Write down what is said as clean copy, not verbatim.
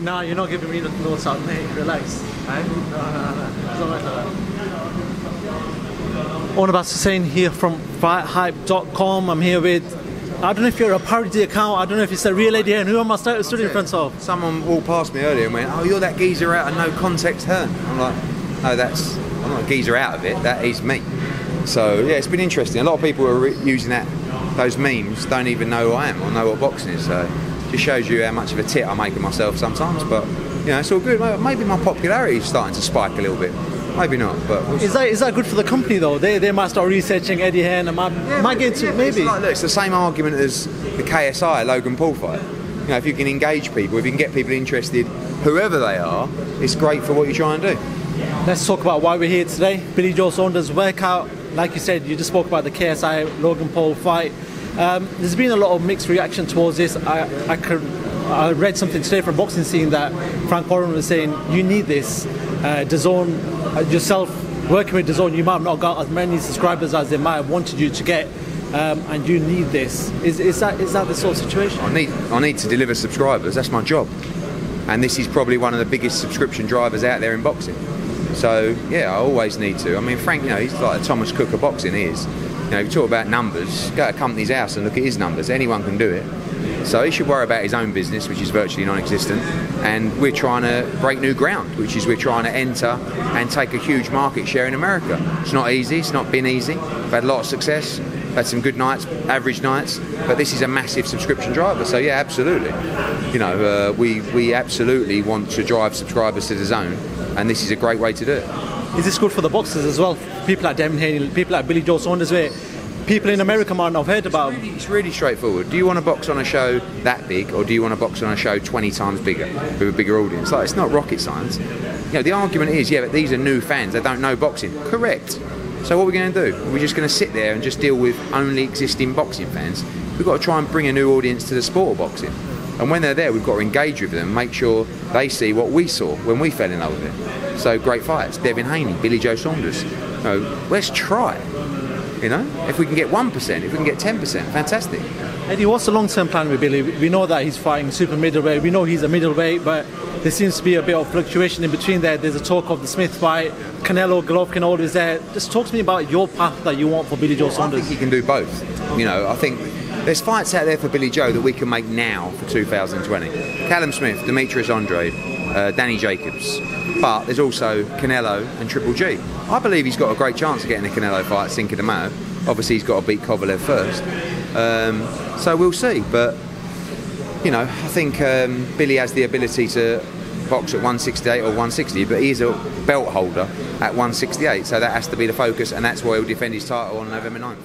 Nah, you're not giving me the notes out, mate. Relax. No. It's not like that. All about Hussein here from FightHype.com. I'm here with, I don't know if you're a parody account, I don't know if it's a real lady, and who am I stood in front of? Someone walked past me earlier and went, "Oh, you're that geezer out of No Context Hearn." I'm like, no, I'm not a geezer out of it, that is me. So yeah, it's been interesting. A lot of people are using those memes, don't even know who I am or know what boxing is. So it just shows you how much of a tit I make of myself sometimes. But you know, it's all good. Maybe my popularity is starting to spike a little bit. Maybe not, but we'll is that good for the company though? They might start researching Eddie Hearn and might get to maybe. It's the same argument as the KSI Logan Paul fight. You know, if you can engage people, if you can get people interested, whoever they are, it's great for what you try and do. Let's talk about why we're here today. Billy Joe Saunders workout. Like you said, you just spoke about the KSI Logan Paul fight. There's been a lot of mixed reaction towards this. I read something today from Boxing Scene that Frank Warren was saying, you need this. DAZN, yourself working with DAZN, you might have not got as many subscribers as they might have wanted you to get, and you need this. Is that the sort of situation? I need to deliver subscribers. That's my job, and this is probably one of the biggest subscription drivers out there in boxing. So yeah, I always need to. I mean, Frank, you know, he's like a Thomas Cook of boxing. He is. You know, if you talk about numbers, go to a company's house and look at his numbers. Anyone can do it. So he should worry about his own business, which is virtually non-existent, and we're trying to break new ground, which is we're trying to enter and take a huge market share in America. It's not easy, it's not been easy. We've had a lot of success, we've had some good nights, average nights, but this is a massive subscription driver, so yeah, absolutely. You know, we absolutely want to drive subscribers to DAZN, and this is a great way to do it. Is this good for the boxers as well? People like Devin Haney, people like Billy Joe Saunders, where people in America might not have heard about them. It's really straightforward. Do you want to box on a show that big, or do you want to box on a show 20 times bigger with a bigger audience? Like, it's not rocket science. You know, the argument is, yeah, but these are new fans, they don't know boxing. Correct. So what are we going to do? We're just going to sit there and just deal with only existing boxing fans? We've got to try and bring a new audience to the sport of boxing. And when they're there, we've got to engage with them, make sure they see what we saw when we fell in love with it. So great fights, Devin Haney, Billy Joe Saunders. You know, let's try. You know, if we can get 1%, if we can get 10%, fantastic. Eddie, what's the long-term plan with Billy? We know that he's fighting super middleweight. We know he's a middleweight, but there seems to be a bit of fluctuation in between there. There's a talk of the Smith fight, Canelo, Golovkin, all is there. Just talk to me about your path that you want for Billy Joe Saunders. I think he can do both. You know, I think there's fights out there for Billy Joe that we can make now for 2020. Callum Smith, Demetrius Andre, Danny Jacobs. But there's also Canelo and Triple G. I believe he's got a great chance of getting the Canelo fight, Cinco de Mayo. Obviously, he's got to beat Kovalev first. So we'll see. But, you know, I think Billy has the ability to box at 168 or 160, but he is a belt holder at 168. So that has to be the focus, and that's why he'll defend his title on November 9th.